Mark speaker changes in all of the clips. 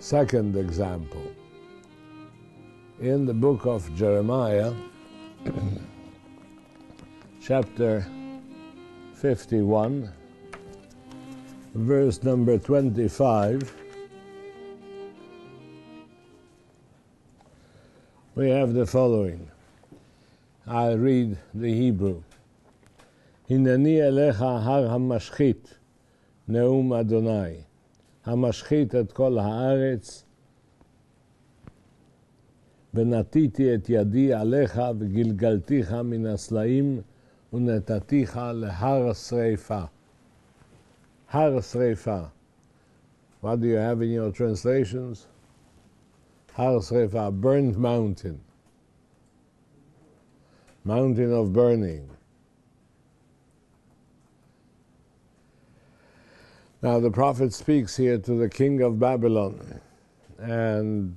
Speaker 1: second example. In the book of Jeremiah, chapter 51, verse number 25, we have the following. I read the Hebrew. Hineni elecha har hamashchit, neum Adonai, hamashchit et kol haaretz, ונתיתי את ידי עליך וגלגלתיך מן הסלעים ונתתיך להר שרפה. הר שרפה. What do you have in your translations? הר שרפה, burned mountain. Mountain of burning. Now the prophet speaks here to the king of Babylon. And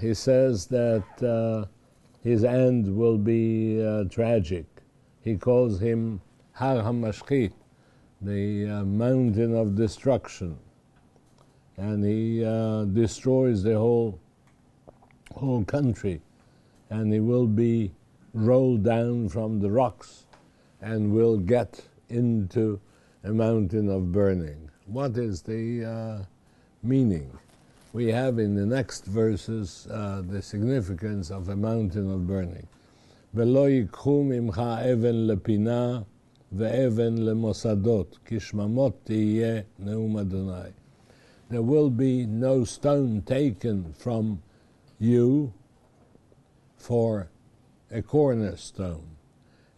Speaker 1: he says that his end will be tragic. He calls him Har HaMashchit, the mountain of destruction. And he destroys the whole country. And he will be rolled down from the rocks and will get into a mountain of burning. What is the meaning? We have in the next verses the significance of a mountain of burning. ולא ייקחו ממך אבן לפינה ואבן למוסדות, כי שממות תהיה נאום אדוני. There will be no stone taken from you for a cornerstone,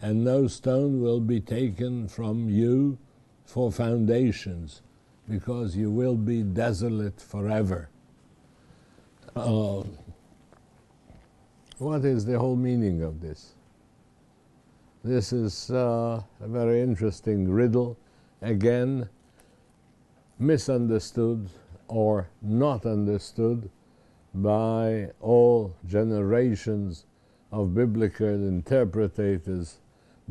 Speaker 1: and no stone will be taken from you for foundations, because you will be desolate forever. What is the whole meaning of this? This is a very interesting riddle, again misunderstood or not understood by all generations of biblical interpreters,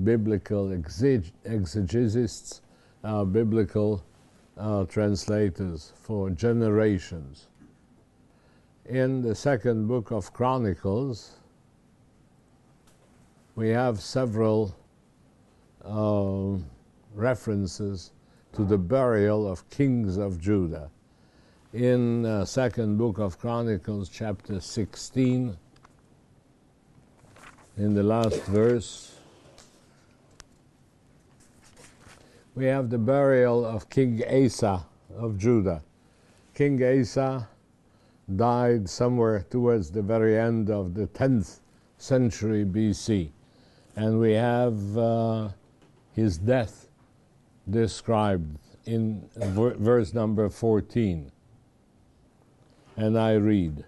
Speaker 1: biblical exegetists, biblical translators for generations. In the second book of Chronicles, we have several references to the burial of kings of Judah. In second book of Chronicles, chapter 16, in the last verse, we have the burial of King Asa of Judah. King Asa died somewhere towards the very end of the 10th century BC. And we have his death described in verse number 14. And I read,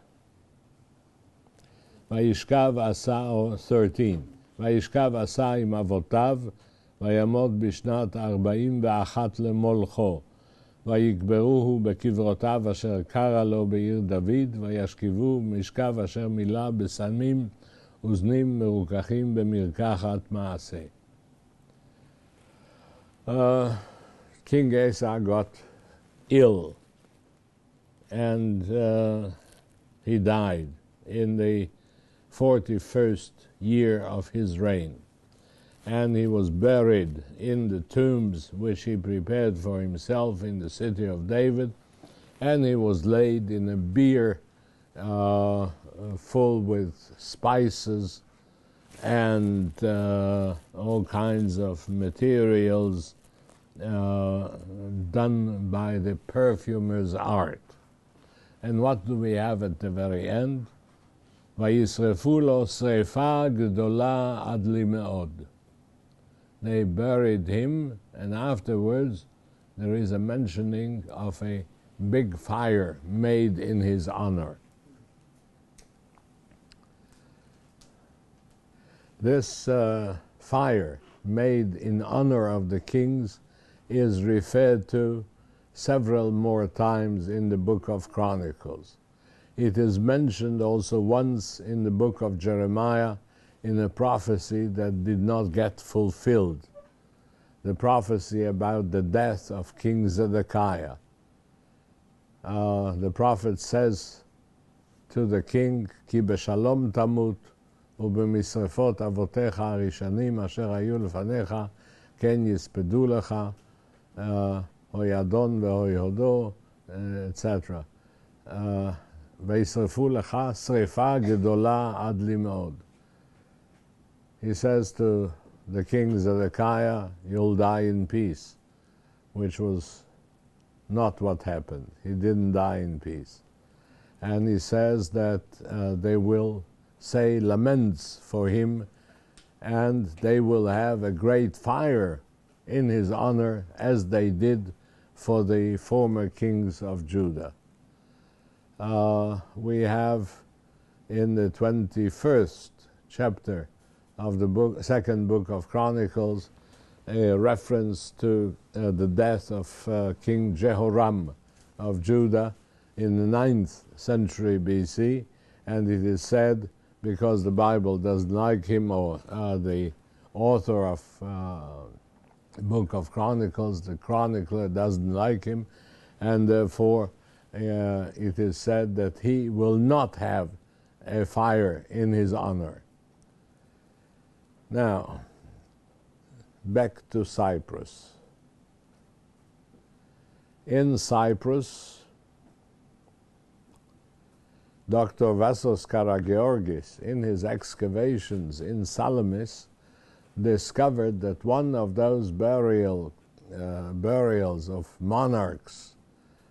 Speaker 1: וישכב עשה, or 13, וישכב עשה עם אבותיו, וימות בשנת 41 למולכו. ויקברוהו בקברותיו אשר קרא לו בעיר דוד, וישכבו משכב אשר מילא בסמים וזנים מרוככים במרקחת מעשה. King Asa got ill, and he died in the 41st year of his reign. And he was buried in the tombs which he prepared for himself in the city of David, and he was laid in a bier full with spices and all kinds of materials done by the perfumer's art. And what do we have at the very end? וישרפו לו שרפה גדולה עד למאוד. They buried him, and afterwards there is a mentioning of a big fire made in his honor. This fire made in honor of the kings is referred to several more times in the book of Chronicles. It is mentioned also once in the book of Jeremiah in a prophecy that did not get fulfilled, the prophecy about the death of King Zedekiah. the prophet says to the king, Ki beshalom tamut, ובמשרפות אבותיך הראשונים אשר היו לפניך, כן יספדו לך, הוידון והויהודו, etc. וישרפו לך שריפה גדולה עד לי מאוד. He says to the king Zedekiah, you'll die in peace, which was not what happened. He didn't die in peace. And he says that they will say laments for him, and they will have a great fire in his honor, as they did for the former kings of Judah. We have in the 21st chapter of the second book of Chronicles a reference to the death of King Jehoram of Judah in the 9th century BC, and it is said, because the Bible doesn't like him, or the author of the book of Chronicles, the chronicler, doesn't like him, and therefore it is said that he will not have a fire in his honor. Now, back to Cyprus. In Cyprus, Dr. Vassos Karageorgis, in his excavations in Salamis, discovered that one of those burials of monarchs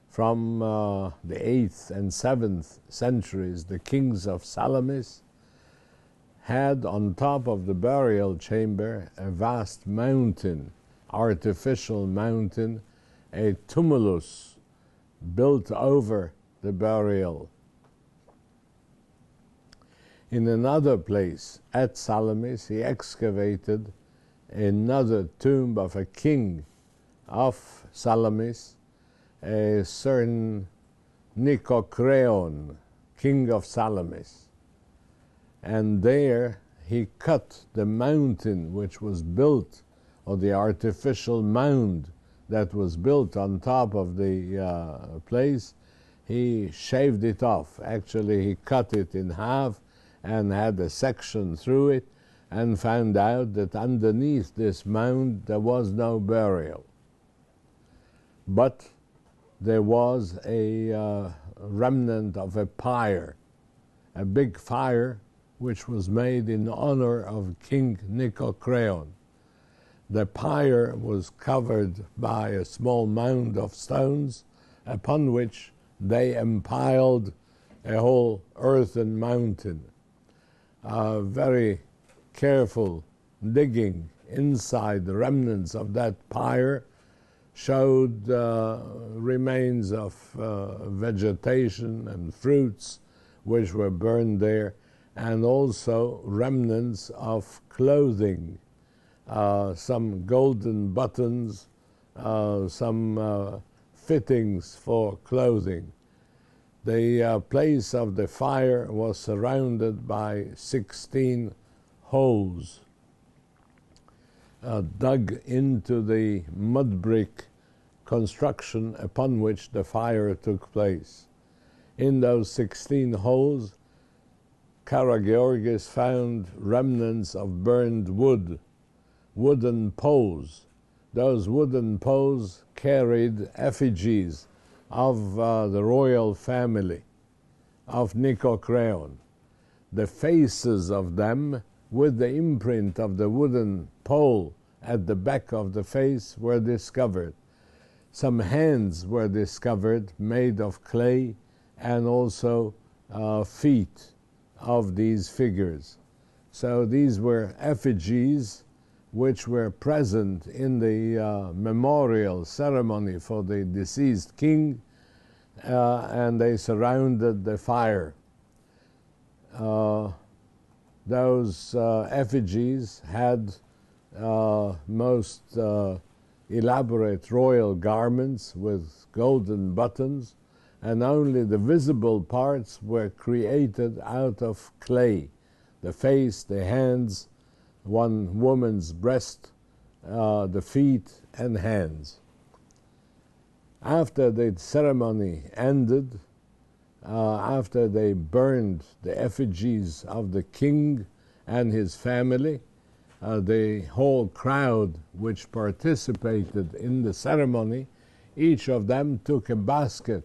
Speaker 1: from the 8th and 7th centuries, the kings of Salamis, had on top of the burial chamber a vast mountain, artificial mountain, a tumulus built over the burial. In another place at Salamis, he excavated another tomb of a king of Salamis, a certain Nicocreon, king of Salamis. And there he cut the mountain which was built, or the artificial mound that was built on top of the place. He shaved it off. Actually, he cut it in half and had a section through it, and found out that underneath this mound there was no burial. But there was a remnant of a pyre, a big fire, which was made in honor of King Nicocreon. The pyre was covered by a small mound of stones, upon which they impiled a whole earthen mountain. Very careful digging inside the remnants of that pyre showed remains of vegetation and fruits which were burned there, and also remnants of clothing, some golden buttons, some fittings for clothing. The place of the fire was surrounded by 16 holes dug into the mud brick construction upon which the fire took place. In those 16 holes, Karageorgis found remnants of burned wood, wooden poles. Those wooden poles carried effigies of the royal family of Nicocreon. The faces of them, with the imprint of the wooden pole at the back of the face, were discovered. Some hands were discovered made of clay, and also feet of these figures. So these were effigies which were present in the memorial ceremony for the deceased king, and they surrounded the fire. Those effigies had most elaborate royal garments with golden buttons, and only the visible parts were created out of clay. The face, the hands, one woman's breast, the feet and hands. After the ceremony ended, after they burned the effigies of the king and his family, the whole crowd which participated in the ceremony, each of them took a basket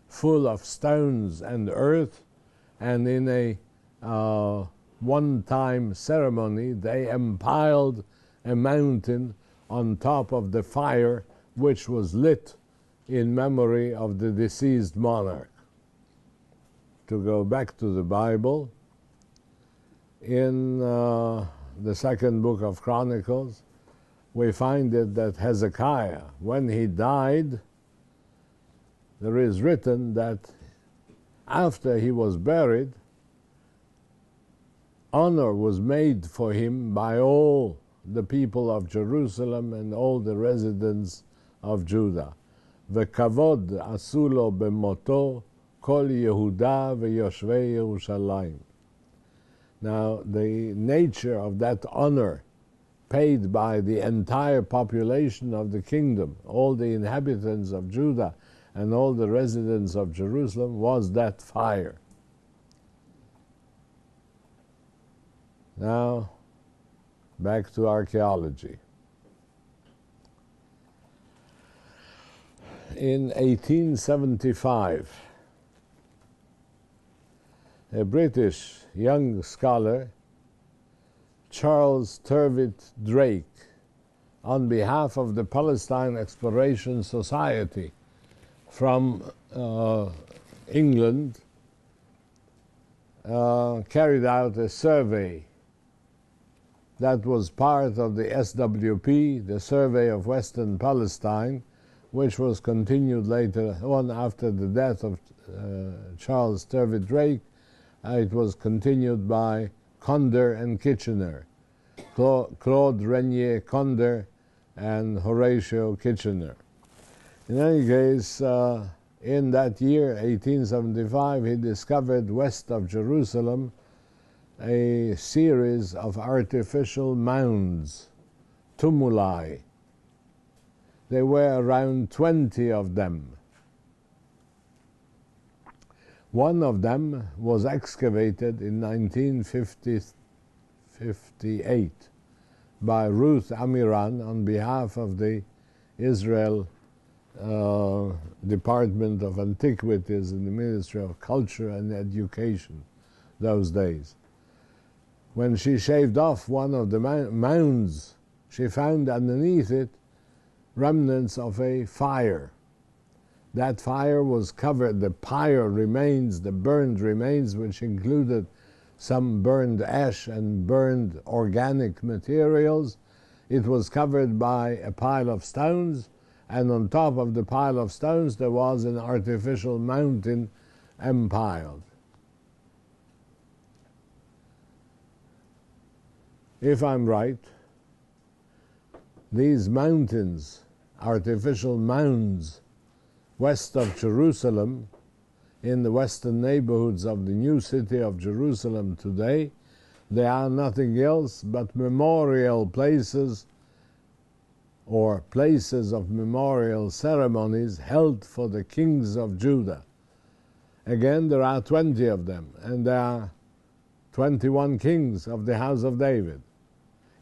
Speaker 1: full of stones and earth, and in a one-time ceremony they impaled a mountain on top of the fire which was lit in memory of the deceased monarch. To go back to the Bible, in the second book of Chronicles, we find it that Hezekiah, when he died, there is written that after he was buried, honor was made for him by all the people of Jerusalem and all the residents of Judah. וכבוד עשו לו במותו כל יהודה ויושבי ירושלים. Now, the nature of that honor paid by the entire population of the kingdom, all the inhabitants of Judah and all the residents of Jerusalem, was that fire. Now, back to archaeology. In 1875, a British young scholar, Charles Turvitt Drake, on behalf of the Palestine Exploration Society from England, carried out a survey that was part of the SWP, the Survey of Western Palestine, which was continued later on after the death of Charles Turvitt Drake. It was continued by Conder and Kitchener, Claude Renier Conder and Horatio Kitchener. In any case, in that year, 1875, he discovered west of Jerusalem a series of artificial mounds, tumuli. There were around 20 of them. One of them was excavated in 1958 by Ruth Amiran on behalf of the Israel Department of Antiquities in the Ministry of Culture and Education those days. When she shaved off one of the mounds, she found underneath it remnants of a fire. That fire was covered, the pyre remains, the burned remains, which included some burned ash and burned organic materials. It was covered by a pile of stones, and on top of the pile of stones there was an artificial mountain empiled. If I'm right, these mountains, artificial mounds, west of Jerusalem, in the western neighborhoods of the new city of Jerusalem today, they are nothing else but memorial places or places of memorial ceremonies held for the kings of Judah. Again, there are 20 of them, and there are 21 kings of the house of David.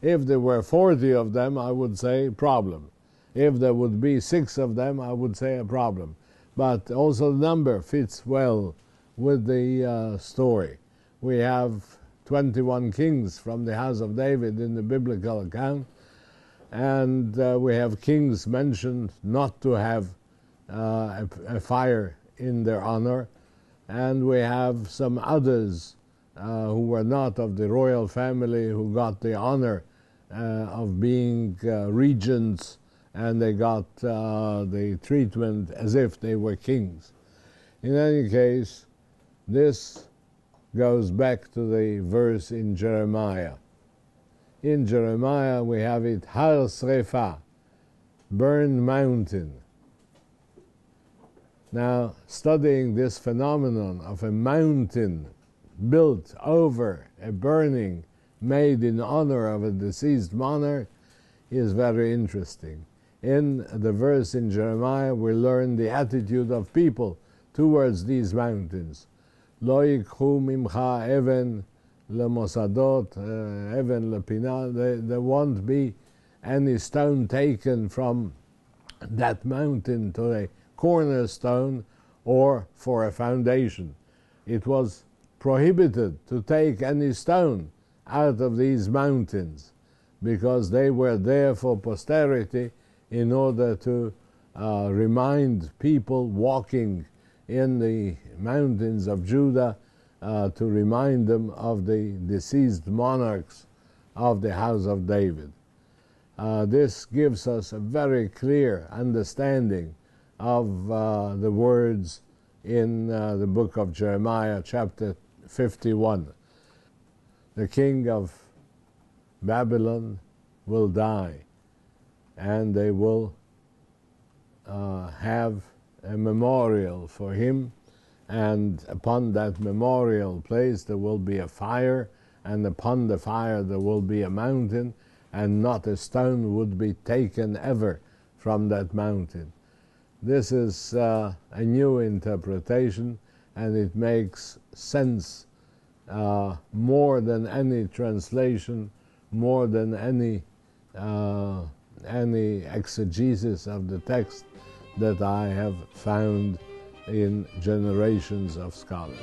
Speaker 1: If there were 40 of them, I would say problem. If there would be 6 of them, I would say a problem. But also the number fits well with the story. We have 21 kings from the house of David in the biblical account, and we have kings mentioned not to have a fire in their honor, and we have some others who were not of the royal family who got the honor of being regents, and they got the treatment as if they were kings. In any case, this goes back to the verse in Jeremiah. In Jeremiah we have it, Har Srefa, burned mountain. Now, studying this phenomenon of a mountain built over a burning made in honor of a deceased monarch is very interesting. in the verse in Jeremiah, we learn the attitude of people towards these mountains. Lo yikhu mimcha even lemosadot, even lepina. There won't be any stone taken from that mountain to a cornerstone or for a foundation. It was prohibited to take any stone out of these mountains because they were there for posterity in order to remind people walking in the mountains of Judah to remind them of the deceased monarchs of the house of David. This gives us a very clear understanding of the words in the book of Jeremiah, chapter 51. The king of Babylon will die, and they will have a memorial for him, and upon that memorial place there will be a fire, and upon the fire there will be a mountain, and not a stone would be taken ever from that mountain. This is a new interpretation, and it makes sense more than any translation, more than any exegesis of the text that I have found in generations of scholars.